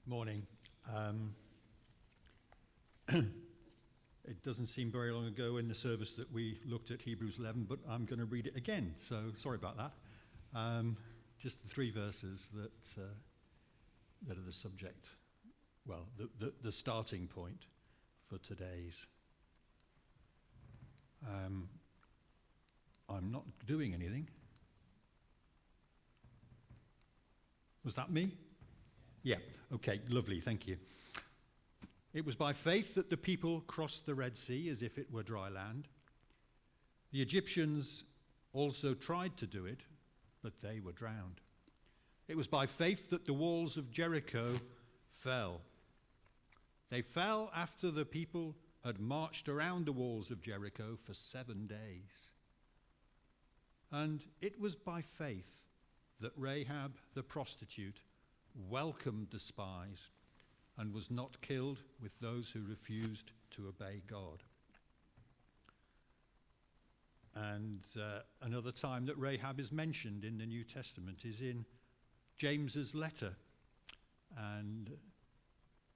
Morning. It doesn't seem very long ago in the service that we looked at Hebrews 11, but I'm going to read it again, so sorry about that. Just the three verses that are the subject, well, the starting point for today's. I'm not doing anything. Was that me? Yeah, okay, lovely, thank you. It was by faith that the people crossed the Red Sea as if it were dry land. The Egyptians also tried to do it, but they were drowned. It was by faith that the walls of Jericho fell. They fell after the people had marched around the walls of Jericho for 7 days. And it was by faith that Rahab the prostitute welcomed the spies and was not killed with those who refused to obey God. And another time that Rahab is mentioned in the New Testament is in James's letter. And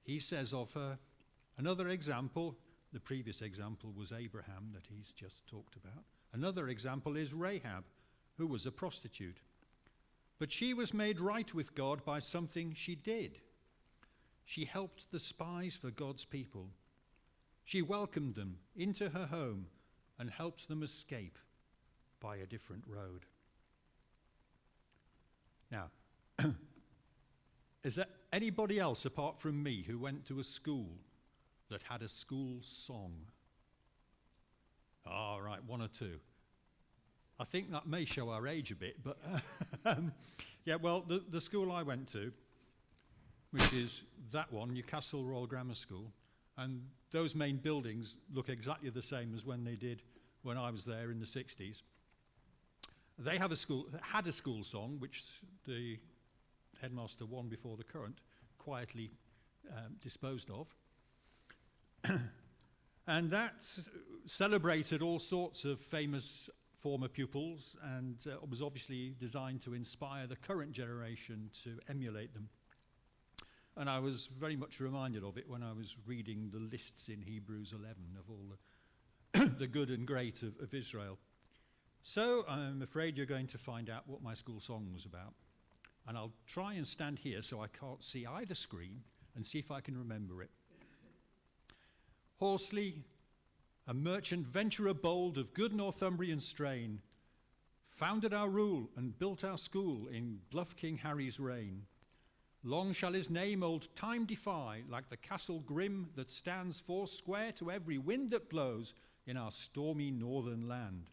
he says of her, another example, the previous example was Abraham that he's just talked about. Another example is Rahab, who was a prostitute. But she was made right with God by something she did. She helped the spies for God's people. She welcomed them into her home and helped them escape by a different road. Now, is there anybody else apart from me who went to a school that had a school song? All right, one or two. I think that may show our age a bit, but yeah, well, the school I went to, which is that one, Newcastle Royal Grammar School, and those main buildings look exactly the same as when they did when I was there in the 60s. They had a school song, which the headmaster won before the current, quietly disposed of. And that celebrated all sorts of famous former pupils and was obviously designed to inspire the current generation to emulate them. And I was very much reminded of it when I was reading the lists in Hebrews 11 of all the good and great of Israel. So I'm afraid you're going to find out what my school song was about. And I'll try and stand here so I can't see either screen and see if I can remember it. Horsley, a merchant venturer bold of good Northumbrian strain, founded our rule and built our school in bluff King Harry's reign. Long shall his name old time defy, like the castle grim that stands foursquare to every wind that blows in our stormy northern land.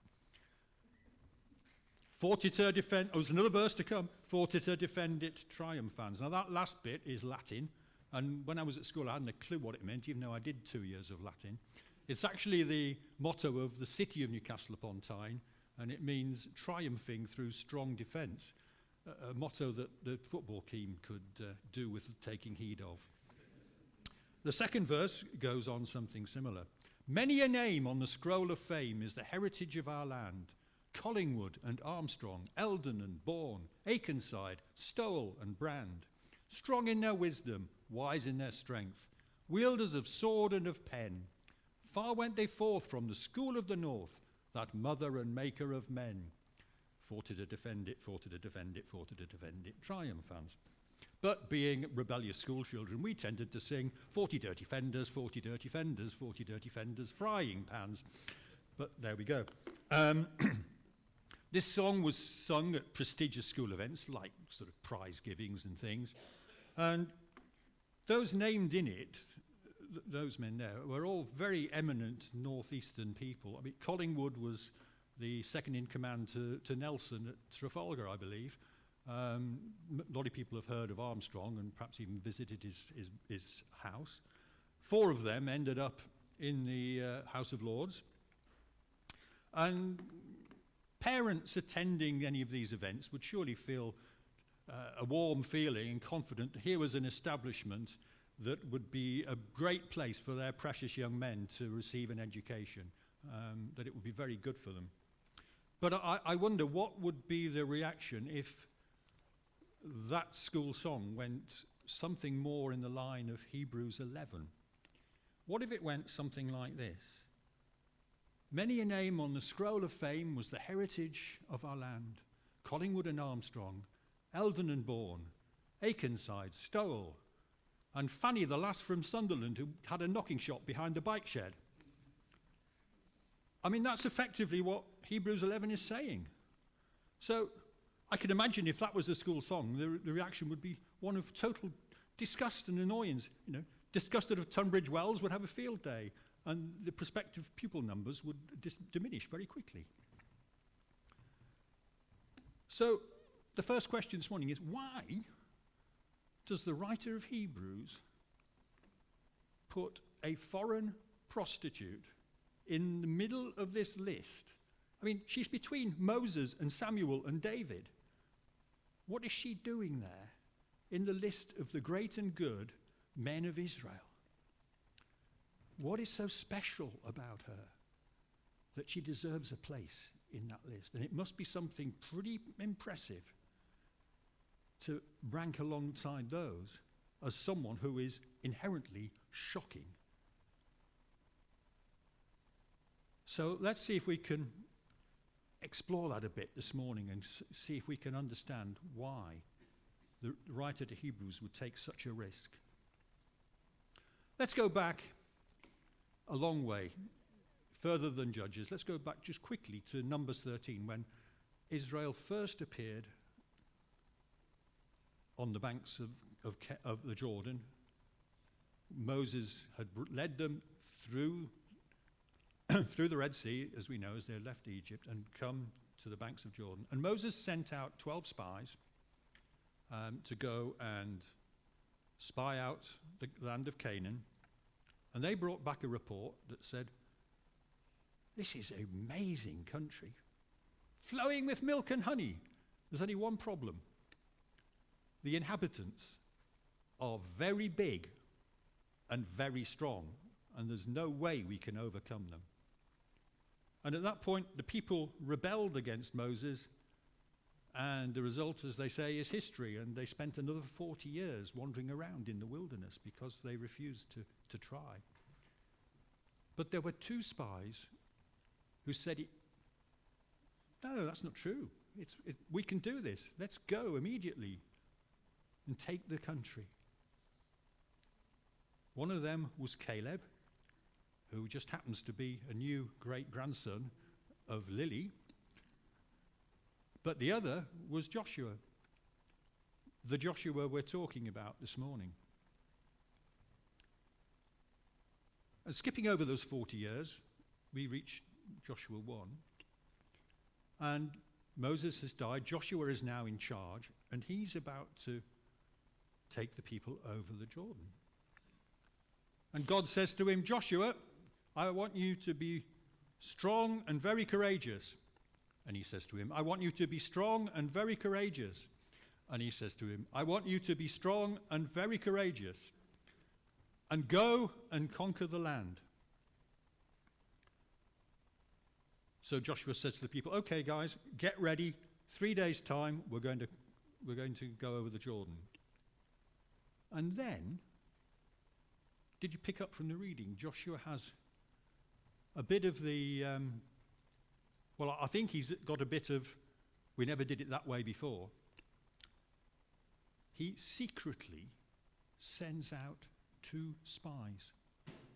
Fortiter defend, oh, there's another verse to come. Fortiter defendit triumphans. Now that last bit is Latin, and when I was at school I hadn't a clue what it meant, even though I did 2 years of Latin. It's actually the motto of the city of Newcastle upon Tyne, and it means triumphing through strong defence, a motto that the football team could do with taking heed of. The second verse goes on something similar. Many a name on the scroll of fame is the heritage of our land. Collingwood and Armstrong, Eldon and Bourne, Akenside, Stowell and Brand. Strong in their wisdom, wise in their strength, wielders of sword and of pen. Far went they forth from the school of the north, that mother and maker of men. Fortiter defend it, fortiter defend it, fortiter defend it, triumphans. But being rebellious school children, we tended to sing 40 dirty fenders, 40 dirty fenders, 40 dirty fenders, frying pans. But there we go. This song was sung at prestigious school events, like sort of prize givings and things. And those named in it, those men there, were all very eminent northeastern people. I mean, Collingwood was the second in command to Nelson at Trafalgar, I believe. A lot of people have heard of Armstrong and perhaps even visited his house. 4 of them ended up in the House of Lords. And parents attending any of these events would surely feel a warm feeling and confident that here was an establishment that would be a great place for their precious young men to receive an education, that it would be very good for them. But I wonder what would be the reaction if that school song went something more in the line of Hebrews 11? What if it went something like this? Many a name on the scroll of fame was the heritage of our land. Collingwood and Armstrong, Eldon and Bourne, Akenside, Stowell, and Fanny the lass from Sunderland who had a knocking shop behind the bike shed. I mean, that's effectively what Hebrews 11 is saying. So I can imagine if that was a school song, the reaction would be one of total disgust and annoyance. Disgusted of Tunbridge Wells would have a field day, and the prospective pupil numbers would diminish very quickly. So the first question this morning is, why does the writer of Hebrews put a foreign prostitute in the middle of this list? I mean, she's between Moses and Samuel and David. What is she doing there in the list of the great and good men of Israel? What is so special about her that she deserves a place in that list? And it must be something pretty impressive to rank alongside those as someone who is inherently shocking. So let's see if we can explore that a bit this morning and see if we can understand why the writer to Hebrews would take such a risk. Let's go back a long way, further than Judges. Let's go back just quickly to Numbers 13, when Israel first appeared on the banks of the Jordan. Moses had led them through through the Red Sea, as we know, as they had left Egypt and come to the banks of Jordan. And Moses sent out 12 spies to go and spy out the land of Canaan. And they brought back a report that said, this is an amazing country, flowing with milk and honey. There's only one problem. The inhabitants are very big and very strong, and there's no way we can overcome them. And at that point, the people rebelled against Moses, and the result, as they say, is history. And they spent another 40 years wandering around in the wilderness because they refused to try. But there were 2 spies who said, no, that's not true. We can do this. Let's go immediately and take the country. One of them was Caleb, who just happens to be a new great-grandson of Lily. But the other was Joshua, the Joshua we're talking about this morning. And skipping over those 40 years, we reach Joshua 1. And Moses has died. Joshua is now in charge, and he's about to take the people over the Jordan. And God says to him, Joshua, I want you to be strong and very courageous. And he says to him, I want you to be strong and very courageous. And he says to him, I want you to be strong and very courageous. And go and conquer the land. So Joshua says to the people, okay, guys, get ready. 3 days' time, we're going to go over the Jordan. And then, did you pick up from the reading? Joshua has a bit of the, I think he's got a bit of, we never did it that way before. He secretly sends out 2 spies.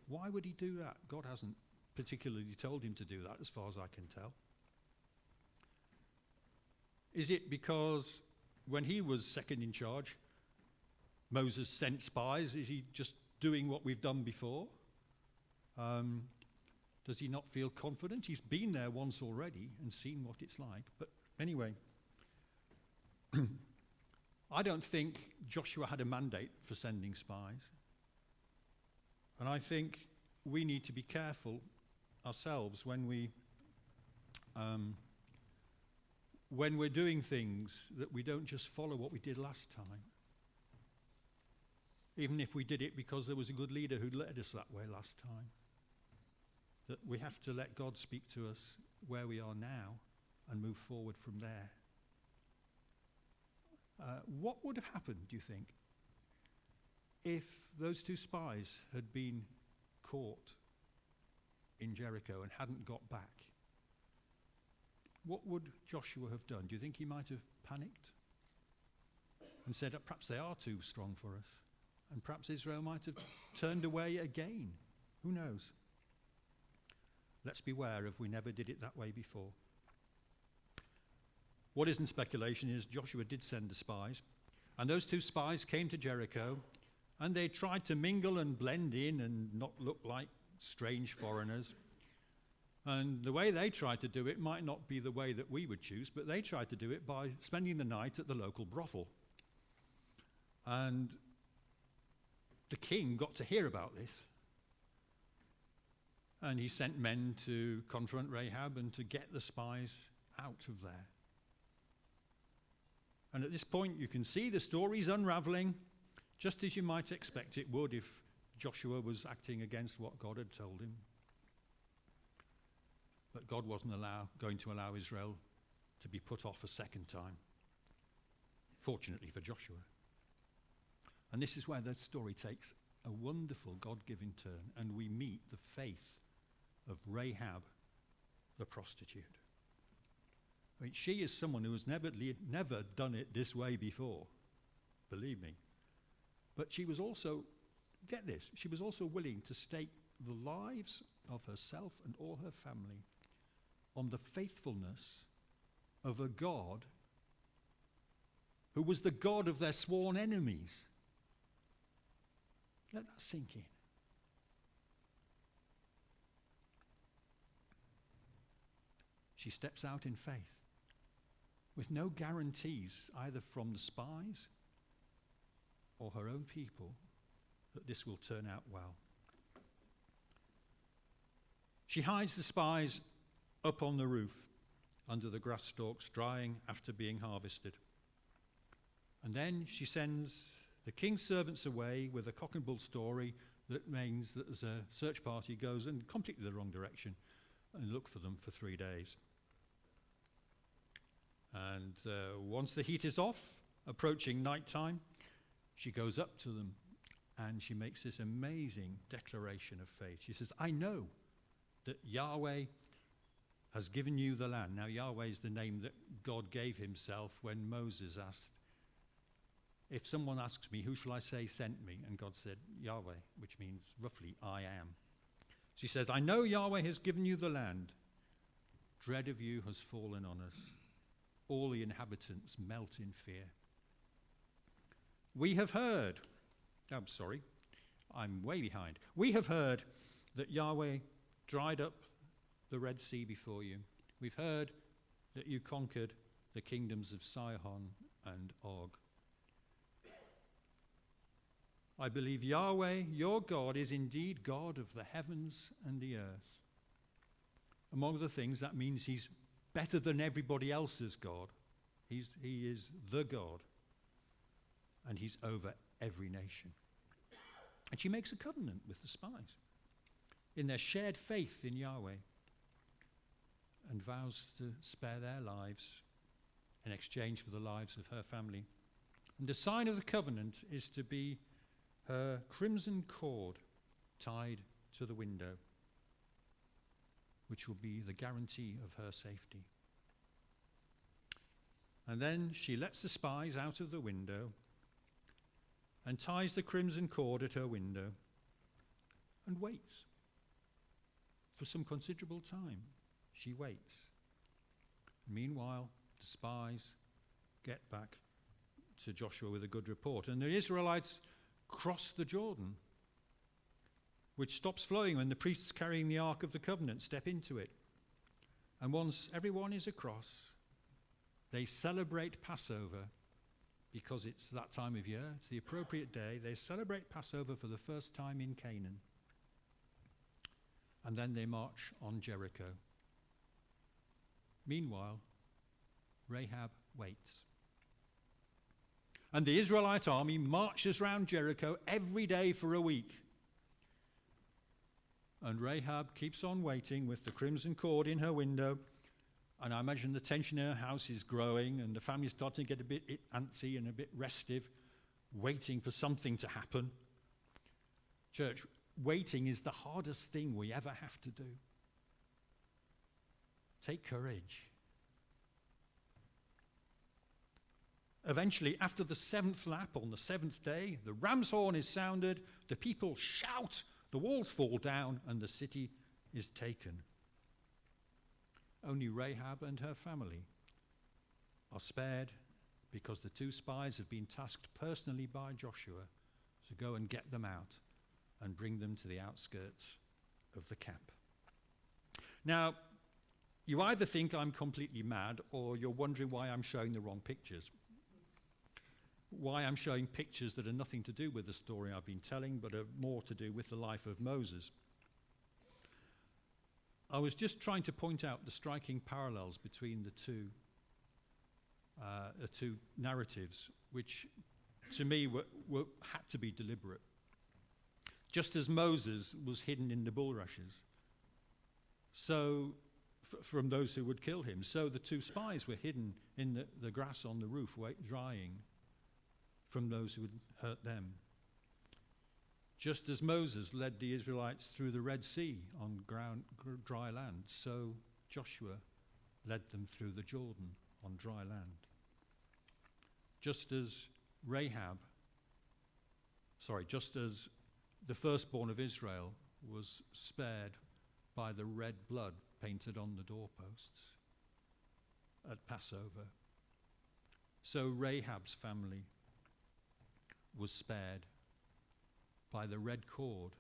Why would he do that? God hasn't particularly told him to do that, as far as I can tell. Is it because when he was second in charge, Moses sent spies? Is he just doing what we've done before? Does he not feel confident? He's been there once already and seen what it's like. But anyway, I don't think Joshua had a mandate for sending spies. And I think we need to be careful ourselves when we're doing things, that we don't just follow what we did last time. Even if we did it because there was a good leader who led us that way last time. That we have to let God speak to us where we are now and move forward from there. What would have happened, do you think, if those two spies had been caught in Jericho and hadn't got back, what would Joshua have done? Do you think he might have panicked and said, perhaps they are too strong for us? And perhaps Israel might have turned away again. Who knows? Let's beware if we never did it that way before. What isn't speculation is Joshua did send the spies, and those two spies came to Jericho, and they tried to mingle and blend in and not look like strange foreigners. And the way they tried to do it might not be the way that we would choose, but they tried to do it by spending the night at the local brothel. And the king got to hear about this, and he sent men to confront Rahab and to get the spies out of there. And at this point you can see the story's unraveling, just as you might expect it would if Joshua was acting against what God had told him. But God wasn't going to allow Israel to be put off a second time, fortunately for Joshua. And this is where the story takes a wonderful God-given turn, and we meet the faith of Rahab, the prostitute. I mean, she is someone who has never done it this way before, believe me. But she was also, get this, she was also willing to stake the lives of herself and all her family on the faithfulness of a God who was the God of their sworn enemies. Let that sink in. She steps out in faith with no guarantees either from the spies or her own people that this will turn out well. She hides the spies up on the roof under the grass stalks, drying after being harvested. And then she sends the king's servants away with a cock and bull story that means that as a search party goes in completely the wrong direction and look for them for 3 days. And once the heat is off, approaching night time, she goes up to them and she makes this amazing declaration of faith. She says, I know that Yahweh has given you the land. Now, Yahweh is the name that God gave himself when Moses asked, if someone asks me, who shall I say sent me? And God said, Yahweh, which means roughly, I am. She says, I know Yahweh has given you the land. Dread of you has fallen on us. All the inhabitants melt in fear. We have heard, I'm way behind. We have heard that Yahweh dried up the Red Sea before you. We've heard that you conquered the kingdoms of Sihon and Og. I believe Yahweh, your God, is indeed God of the heavens and the earth. Among other things, that means he's better than everybody else's God. He is the God, and he's over every nation. And she makes a covenant with the spies in their shared faith in Yahweh and vows to spare their lives in exchange for the lives of her family. And the sign of the covenant is to be her crimson cord tied to the window, which will be the guarantee of her safety. And then she lets the spies out of the window and ties the crimson cord at her window and waits. For some considerable time, she waits. Meanwhile, the spies get back to Joshua with a good report, and the Israelites cross the Jordan, which stops flowing when the priests carrying the Ark of the Covenant step into it. And once everyone is across, they celebrate Passover because it's that time of year. It's the appropriate day. They celebrate Passover for the first time in Canaan. And then they march on Jericho. Meanwhile, Rahab waits. And the Israelite army marches around Jericho every day for a week. And Rahab keeps on waiting with the crimson cord in her window. And I imagine the tension in her house is growing, and the family's starting to get a bit antsy and a bit restive, waiting for something to happen. Church, waiting is the hardest thing we ever have to do. Take courage. Eventually, after the 7th lap on the 7th day, the ram's horn is sounded, the people shout, the walls fall down, and the city is taken. Only Rahab and her family are spared because the 2 spies have been tasked personally by Joshua to go and get them out and bring them to the outskirts of the camp. Now, you either think I'm completely mad or you're wondering why I'm showing the wrong pictures. Why I'm showing pictures that are nothing to do with the story I've been telling, but are more to do with the life of Moses. I was just trying to point out the striking parallels between the two narratives, which to me had to be deliberate. Just as Moses was hidden in the bulrushes, so from those who would kill him, so the 2 spies were hidden in the grass on the roof, drying from those who would hurt them. Just as Moses led the Israelites through the Red Sea on dry land, so Joshua led them through the Jordan on dry land. Just as the firstborn of Israel was spared by the red blood painted on the doorposts at Passover, so Rahab's family was spared by the red cord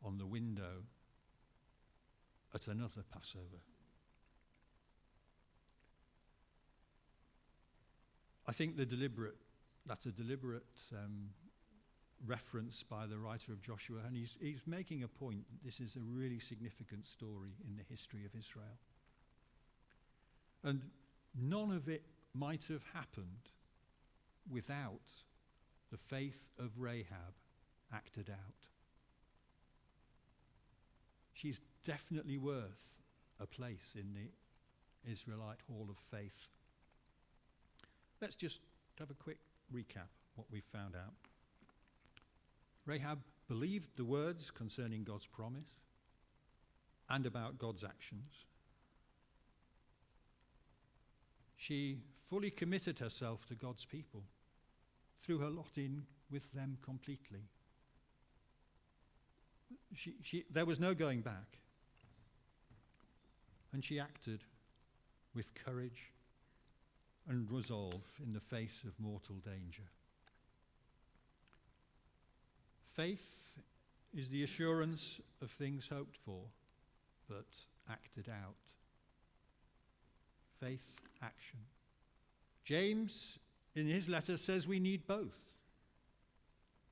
on the window at another Passover. I think that's a deliberate reference by the writer of Joshua, and he's making a point. This is a really significant story in the history of Israel. And none of it might have happened without the faith of Rahab acted out. She's definitely worth a place in the Israelite Hall of Faith. Let's just have a quick recap what we've found out. Rahab believed the words concerning God's promise and about God's actions. She fully committed herself to God's people, threw her lot in with them completely. There was no going back. And she acted with courage and resolve in the face of mortal danger. Faith is the assurance of things hoped for, but acted out. Faith, action. James, in his letter, says we need both.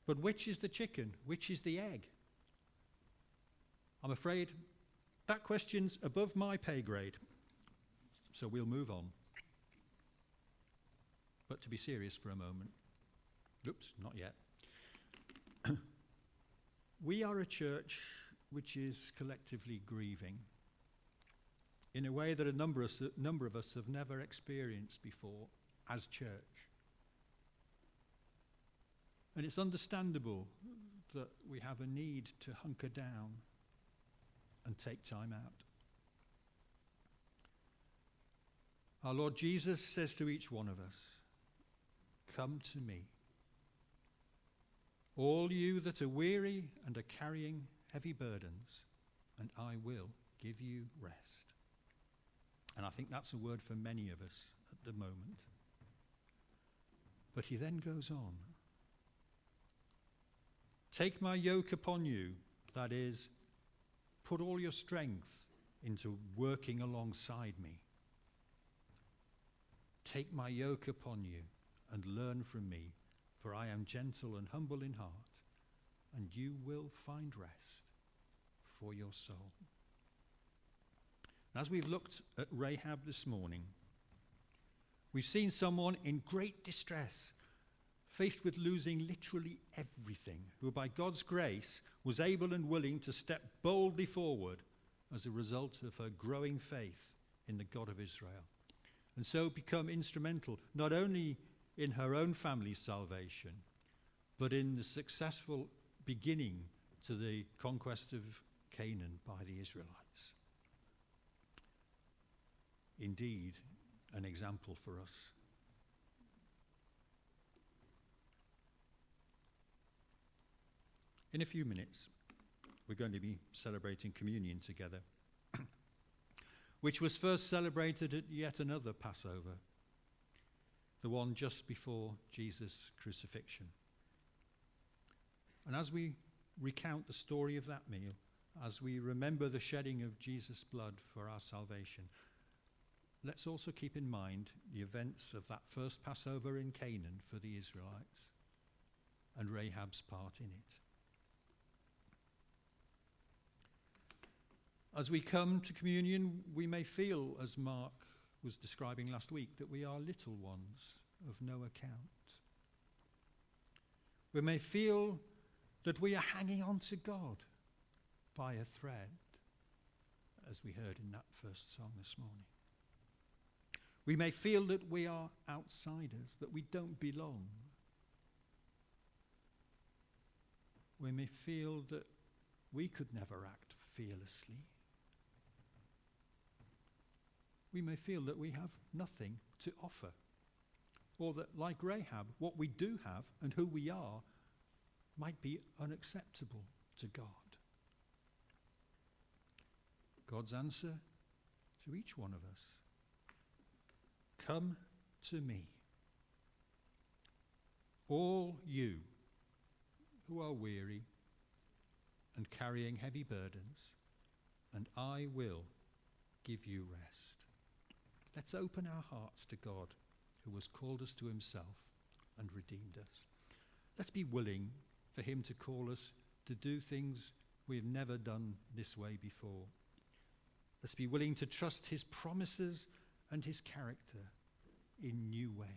But which is the chicken? Which is the egg? I'm afraid that question's above my pay grade. So we'll move on. But to be serious for a moment. Oops, not yet. We are a church which is collectively grieving in a way that a number of us have never experienced before as church. And it's understandable that we have a need to hunker down and take time out. Our Lord Jesus says to each one of us, "Come to me, all you that are weary and are carrying heavy burdens, and I will give you rest." And I think that's a word for many of us at the moment. But he then goes on. "Take my yoke upon you," that is, put all your strength into working alongside me. "Take my yoke upon you and learn from me, for I am gentle and humble in heart, and you will find rest for your soul." As we've looked at Rahab this morning, we've seen someone in great distress, faced with losing literally everything, who by God's grace was able and willing to step boldly forward as a result of her growing faith in the God of Israel, and so become instrumental not only in her own family's salvation, but in the successful beginning to the conquest of Canaan by the Israelites. Indeed, an example for us. In a few minutes, we're going to be celebrating communion together, which was first celebrated at yet another Passover, the one just before Jesus' crucifixion. And as we recount the story of that meal, as we remember the shedding of Jesus' blood for our salvation, let's also keep in mind the events of that first Passover in Canaan for the Israelites and Rahab's part in it. As we come to communion, we may feel, as Mark was describing last week, that we are little ones of no account. We may feel that we are hanging on to God by a thread, as we heard in that first song this morning. We may feel that we are outsiders, that we don't belong. We may feel that we could never act fearlessly. We may feel that we have nothing to offer, or that, like Rahab, what we do have and who we are might be unacceptable to God. God's answer to each one of us: come to me, all you who are weary and carrying heavy burdens, and I will give you rest. Let's open our hearts to God, who has called us to himself and redeemed us. Let's be willing for him to call us to do things we've never done this way before. Let's be willing to trust his promises and his character in new ways.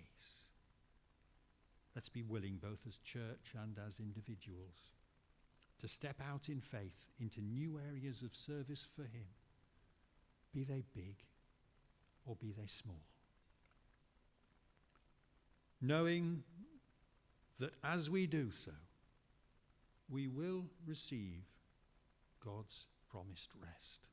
Let's be willing, both as church and as individuals, to step out in faith into new areas of service for him, be they big or be they small. Knowing that as we do so, we will receive God's promised rest.